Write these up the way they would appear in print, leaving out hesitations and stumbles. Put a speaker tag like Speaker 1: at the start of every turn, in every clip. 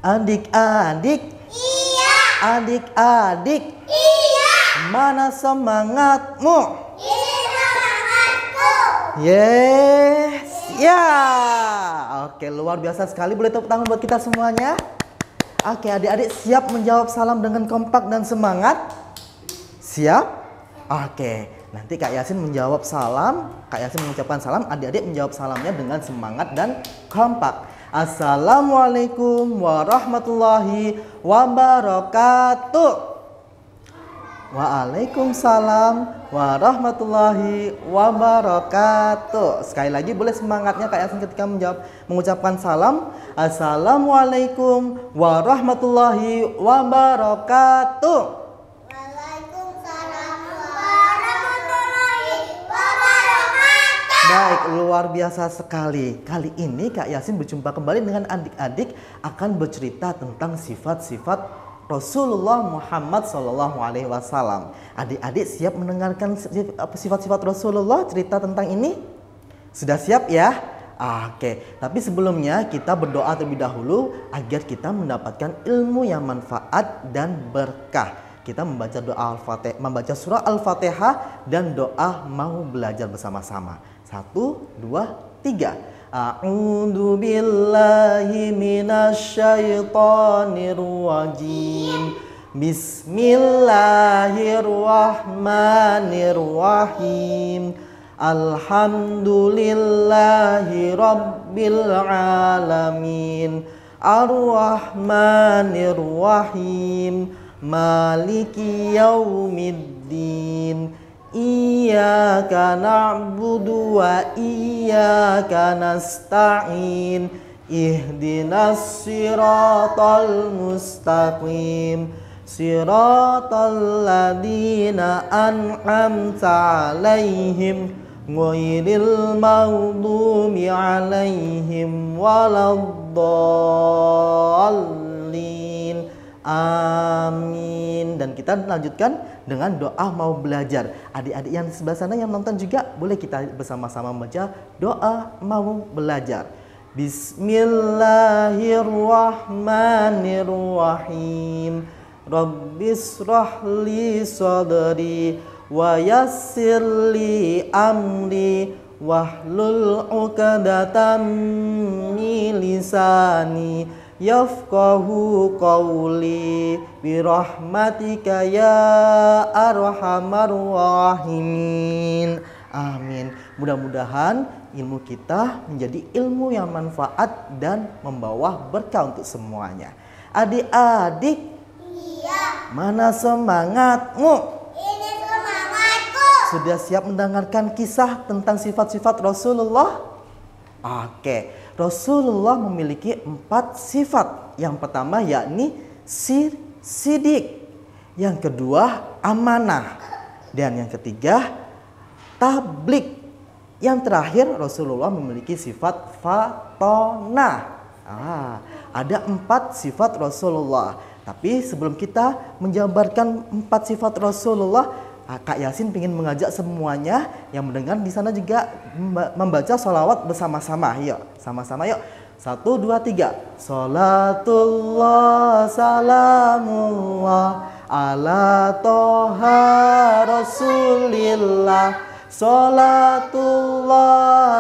Speaker 1: Adik-adik.
Speaker 2: Iya.
Speaker 1: Adik-adik.
Speaker 2: Iya.
Speaker 1: Mana semangatmu?
Speaker 2: Ini semangatku.
Speaker 1: Yes. Ya. Oke, luar biasa sekali. Boleh tepuk tangan buat kita semuanya. Oke, adik-adik siap menjawab salam dengan kompak dan semangat? Siap? Oke, nanti Kak Yasin menjawab salam. Kak Yasin mengucapkan salam, adik-adik menjawab salamnya dengan semangat dan kompak. Assalamualaikum warahmatullahi wabarakatuh. Waalaikumsalam warahmatullahi wabarakatuh. Sekali lagi boleh semangatnya Kak Yasin ketika mengucapkan salam. Assalamualaikum warahmatullahi wabarakatuh.
Speaker 2: Waalaikumsalam warahmatullahi wabarakatuh.
Speaker 1: Baik, luar biasa sekali. Kali ini Kak Yasin berjumpa kembali dengan adik-adik akan bercerita tentang sifat-sifat Rasulullah Muhammad SAW. Adik-adik siap mendengarkan sifat-sifat Rasulullah, cerita tentang ini? Sudah siap ya? Oke, tapi sebelumnya kita berdoa terlebih dahulu agar kita mendapatkan ilmu yang manfaat dan berkah. Kita membaca doa Al-Fatihah, membaca surah Al-Fatihah dan doa mau belajar bersama-sama. 1, 2, 3. A'udzu billahi minasyaitonir rajim. Bismillahirrahmanirrahim. Alhamdulillahi rabbil alamin. Ar-Rahmanir-Rahim. Maliki yaumiddin. Iyyaka na'budu wa iyyaka nasta'in. Ihdinas siratal mustaqim. Siratal ladzina an'amta 'alaihim ghairil maghdubi 'alaihim waladdallin. Amin. Dan kita lanjutkan dengan doa mau belajar. Adik-adik yang di sebelah sana yang nonton juga boleh kita bersama-sama membaca doa mau belajar. Bismillahirrahmanirrahim. Rabbishrah li sadri wa yassirli amri wahlul 'uqdatam min lisani yafqahu qawli birahmatika ya arhamar rahimin. Amin. Mudah-mudahan ilmu kita menjadi ilmu yang manfaat dan membawa berkah untuk semuanya. Adik-adik,
Speaker 2: Iya.
Speaker 1: mana semangatmu?
Speaker 2: Ini semangatku.
Speaker 1: Sudah siap mendengarkan kisah tentang sifat-sifat Rasulullah? Oke, Rasulullah memiliki 4 sifat. Yang pertama yakni sidik. Yang kedua amanah. Dan yang ketiga tablik. Yang terakhir Rasulullah memiliki sifat fatonah. Ada 4 sifat Rasulullah. Tapi sebelum kita menjabarkan 4 sifat Rasulullah, Kak Yasin ingin mengajak semuanya yang mendengar di sana juga membaca sholawat bersama-sama. Yuk, sama-sama yuk. 1, 2, 3. Sholatullah salamullah ala toha rasulillah. Sholatullah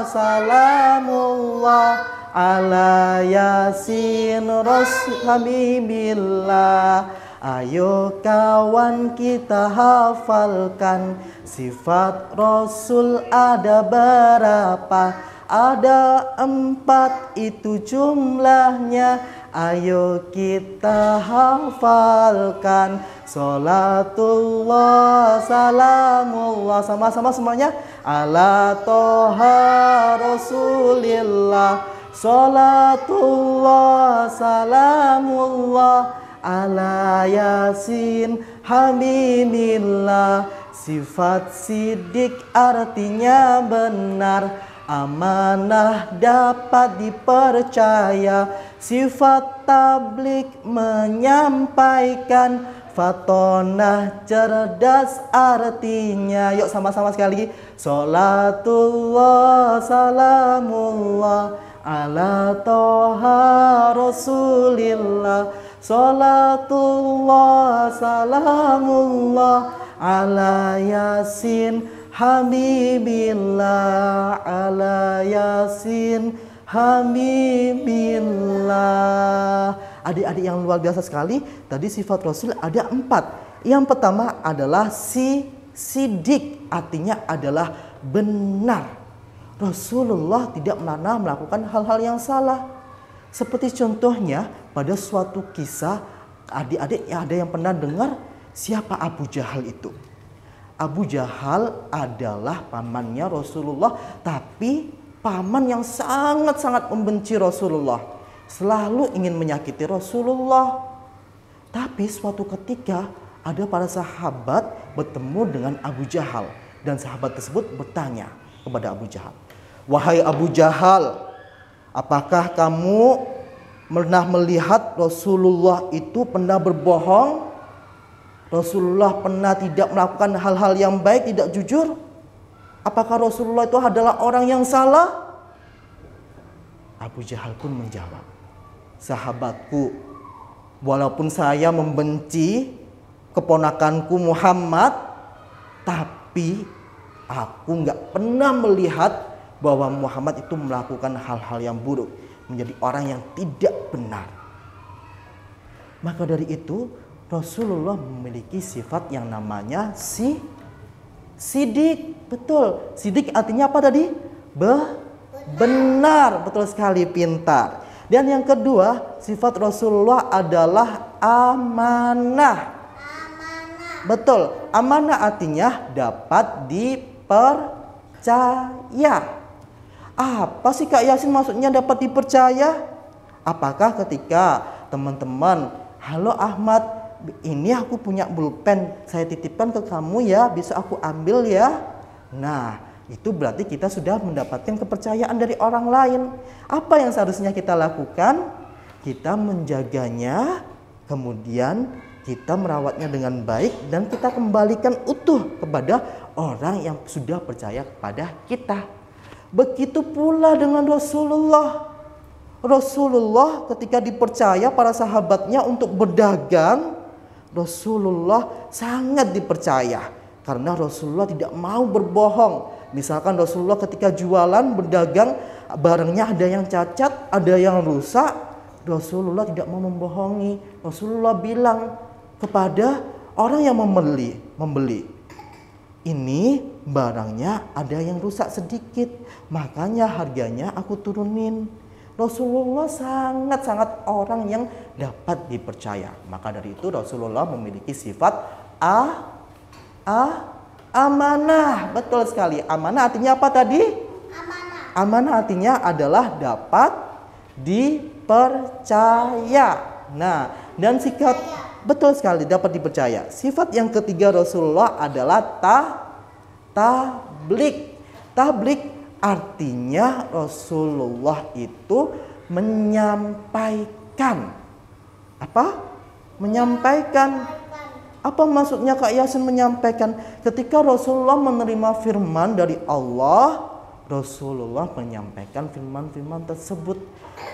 Speaker 1: salamullah ala yasin rasul habibillah. Ayo kawan kita hafalkan sifat Rasul ada berapa? Ada 4 itu jumlahnya. Ayo kita hafalkan. Sholatullah salamullah, sama-sama semuanya, ala toha rasulillah. Sholatullah salamullah ala yasin habibillah. Sifat sidik artinya benar, amanah dapat dipercaya. Sifat tablik menyampaikan, fatonah cerdas artinya. Yuk sama-sama sekali lagi. Sholatullah salamullah ala toha rasulillah, salatullah salamullah ala yasin habibillah, ala yasin habibillah. Adik-adik yang luar biasa sekali, tadi sifat Rasul ada 4. Yang pertama adalah sidik, artinya adalah benar. Rasulullah tidak pernah melakukan hal-hal yang salah. Seperti contohnya pada suatu kisah, adik-adik ada yang pernah dengar siapa Abu Jahal itu? Abu Jahal adalah pamannya Rasulullah, tapi paman yang sangat-sangat membenci Rasulullah. Selalu ingin menyakiti Rasulullah. Tapi suatu ketika ada para sahabat bertemu dengan Abu Jahal. Dan sahabat tersebut bertanya kepada Abu Jahal, "Wahai Abu Jahal, apakah kamu pernah melihat Rasulullah itu pernah berbohong? Rasulullah pernah tidak melakukan hal-hal yang baik, tidak jujur? Apakah Rasulullah itu adalah orang yang salah?" Abu Jahal pun menjawab, "Sahabatku, walaupun saya membenci keponakanku Muhammad, tapi aku nggak pernah melihat bahwa Muhammad itu melakukan hal-hal yang buruk, menjadi orang yang tidak benar." Maka dari itu Rasulullah memiliki sifat yang namanya sidik. Betul, sidik artinya apa tadi? Benar, betul sekali, pintar. Dan yang kedua, sifat Rasulullah adalah amanah. Betul, amanah artinya dapat dipercaya. Apa sih Kak Yasin maksudnya dapat dipercaya? Apakah ketika teman-teman, "Halo Ahmad, ini aku punya pulpen, saya titipkan ke kamu ya, bisa aku ambil ya?" Nah, itu berarti kita sudah mendapatkan kepercayaan dari orang lain. Apa yang seharusnya kita lakukan? Kita menjaganya, kemudian kita merawatnya dengan baik, dan kita kembalikan utuh kepada orang yang sudah percaya kepada kita. Begitu pula dengan Rasulullah. Rasulullah ketika dipercaya para sahabatnya untuk berdagang, Rasulullah sangat dipercaya karena Rasulullah tidak mau berbohong. Misalkan Rasulullah ketika jualan, berdagang, barangnya ada yang cacat, ada yang rusak, Rasulullah tidak mau membohongi. Rasulullah bilang kepada orang yang membeli, "Ini barangnya ada yang rusak sedikit, makanya harganya aku turunin." Rasulullah sangat-sangat orang yang dapat dipercaya. Maka dari itu Rasulullah memiliki sifat amanah. Betul sekali. Amanah artinya apa tadi? Amanah artinya adalah dapat dipercaya. Nah, dan sikap betul sekali, dapat dipercaya. Sifat yang ketiga Rasulullah adalah tablik. Tablik artinya Rasulullah itu menyampaikan. Apa? Menyampaikan. Apa maksudnya Kak Yasin menyampaikan? Ketika Rasulullah menerima firman dari Allah, Rasulullah menyampaikan firman-firman tersebut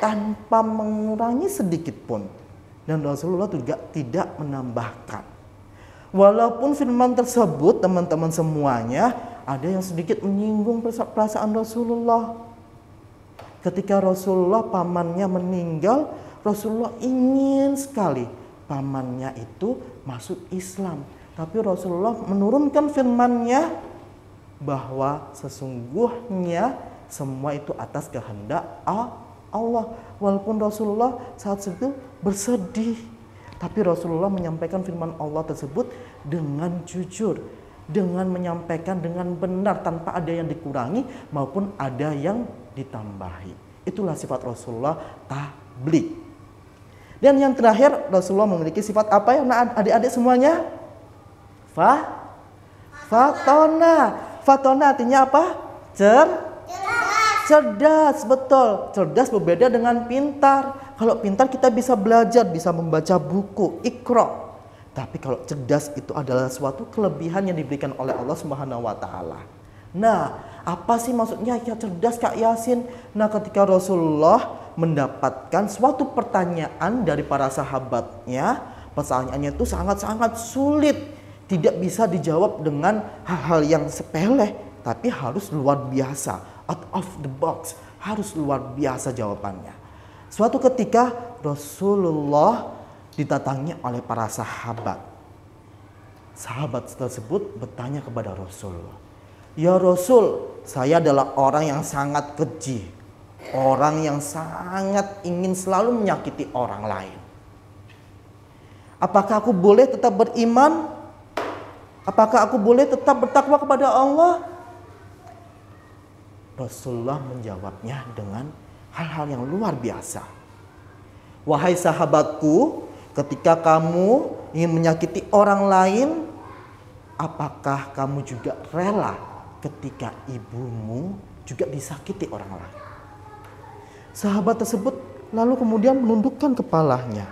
Speaker 1: tanpa mengurangi sedikit pun. Dan Rasulullah juga tidak menambahkan. Walaupun firman tersebut teman-teman semuanya ada yang sedikit menyinggung perasaan Rasulullah. Ketika Rasulullah pamannya meninggal, Rasulullah ingin sekali pamannya itu masuk Islam. Tapi Rasulullah menurunkan firman-Nya bahwa sesungguhnya semua itu atas kehendak Allah. Walaupun Rasulullah saat itu bersedih, tapi Rasulullah menyampaikan firman Allah tersebut dengan jujur, dengan menyampaikan dengan benar tanpa ada yang dikurangi maupun ada yang ditambahi. Itulah sifat Rasulullah, tablik. Dan yang terakhir, Rasulullah memiliki sifat apa ya adik-adik semuanya? Fatona. Fatona artinya apa? Cerdas, betul. Cerdas berbeda dengan pintar. Kalau pintar kita bisa belajar, bisa membaca buku, Iqra. Tapi kalau cerdas itu adalah suatu kelebihan yang diberikan oleh Allah Subhanahu wa taala. Nah, Apa sih maksudnya ya cerdas Kak Yasin? Nah, ketika Rasulullah mendapatkan suatu pertanyaan dari para sahabatnya, pertanyaannya itu sangat-sangat sulit, tidak bisa dijawab dengan hal-hal yang sepele, tapi harus luar biasa, out of the box, harus luar biasa jawabannya. Suatu ketika Rasulullah didatangi oleh para sahabat. Sahabat tersebut bertanya kepada Rasulullah, "Ya Rasul, saya adalah orang yang sangat keji, orang yang sangat ingin selalu menyakiti orang lain. Apakah aku boleh tetap beriman? Apakah aku boleh tetap bertakwa kepada Allah?" Rasulullah menjawabnya dengan hal-hal yang luar biasa. "Wahai sahabatku, ketika kamu ingin menyakiti orang lain, apakah kamu juga rela ketika ibumu juga disakiti orang lain?" Sahabat tersebut lalu kemudian menundukkan kepalanya.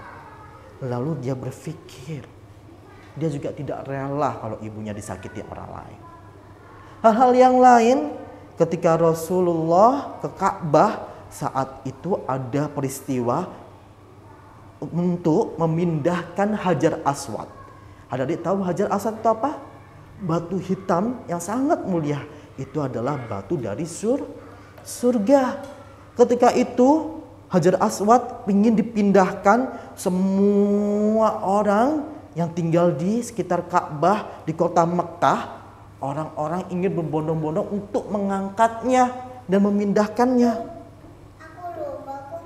Speaker 1: Lalu dia berpikir, dia juga tidak rela kalau ibunya disakiti orang lain. Hal-hal yang lain, ketika Rasulullah ke Ka'bah, saat itu ada peristiwa untuk memindahkan Hajar Aswad. Adik-adik tahu Hajar Aswad itu apa? Batu hitam yang sangat mulia. Itu adalah batu dari surga. Ketika itu Hajar Aswad ingin dipindahkan, semua orang yang tinggal di sekitar Ka'bah di kota Mekah, orang-orang ingin berbondong-bondong untuk mengangkatnya dan memindahkannya.
Speaker 2: Aku belum masuk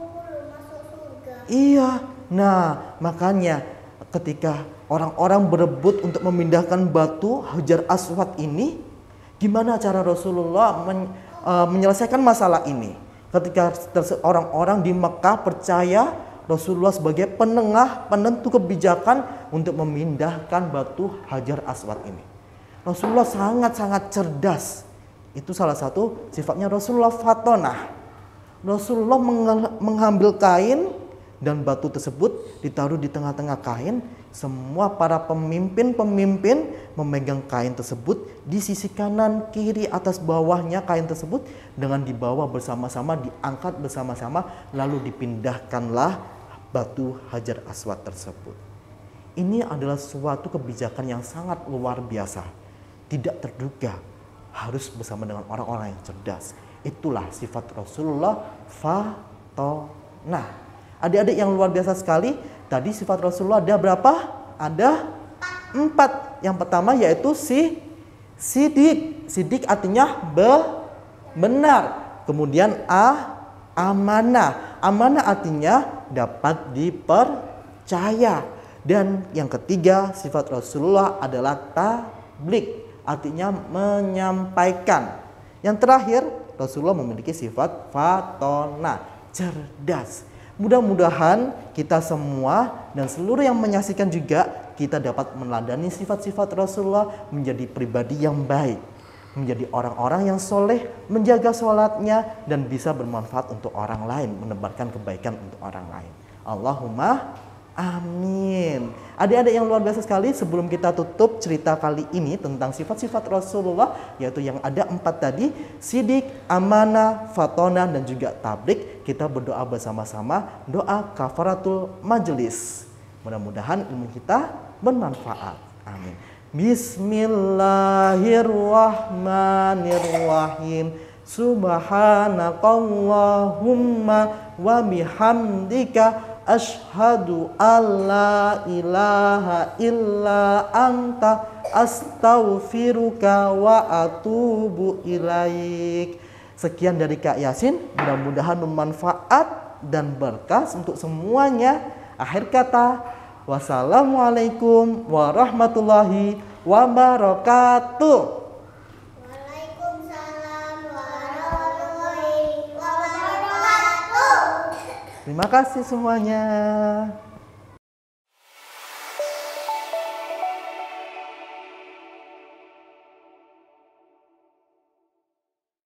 Speaker 2: surga.
Speaker 1: Iya, nah makanya ketika orang-orang berebut untuk memindahkan batu Hajar Aswad ini, gimana cara Rasulullah menyelesaikan masalah ini? Ketika orang-orang di Mekah percaya Rasulullah sebagai penentu kebijakan untuk memindahkan batu Hajar Aswad ini. Rasulullah sangat-sangat cerdas. Itu salah satu sifatnya Rasulullah fatonah. Rasulullah mengambil kain dan batu tersebut ditaruh di tengah-tengah kain. Semua para pemimpin memegang kain tersebut di sisi kanan, kiri, atas, bawahnya kain tersebut dengan dibawa bersama-sama, diangkat bersama-sama, lalu dipindahkanlah batu Hajar Aswad tersebut. Ini adalah suatu kebijakan yang sangat luar biasa, tidak terduga, harus bersama dengan orang-orang yang cerdas. Itulah sifat Rasulullah fatonah. Adik-adik yang luar biasa sekali, tadi sifat Rasulullah ada berapa? Ada 4. Yang pertama yaitu sidik. Sidik artinya benar. Kemudian amanah. Amanah artinya dapat dipercaya. Dan yang ketiga sifat Rasulullah adalah tabligh, artinya menyampaikan. Yang terakhir Rasulullah memiliki sifat fatonah, cerdas. Mudah-mudahan kita semua dan seluruh yang menyaksikan juga kita dapat meneladani sifat-sifat Rasulullah, menjadi pribadi yang baik, menjadi orang-orang yang soleh, menjaga sholatnya dan bisa bermanfaat untuk orang lain, menebarkan kebaikan untuk orang lain. Allahumma amin. Adik-adik yang luar biasa sekali, sebelum kita tutup cerita kali ini tentang sifat-sifat Rasulullah, yaitu yang ada 4 tadi, sidik, amanah, fatonah, dan juga tabligh, kita berdoa bersama-sama, doa kafaratul majelis. Mudah-mudahan ilmu kita bermanfaat. Amin. Bismillahirrahmanirrahim. Subhanakallahumma wa bihamdika asyhadu alla ilaha illa anta astaghfiruka wa atubu ilaik. Sekian dari Kak Yasin, mudah-mudahan bermanfaat dan berkah untuk semuanya. Akhir kata, wassalamualaikum warahmatullahi wabarakatuh.
Speaker 2: Waalaikumsalam warahmatullahi wabarakatuh.
Speaker 1: Terima kasih semuanya.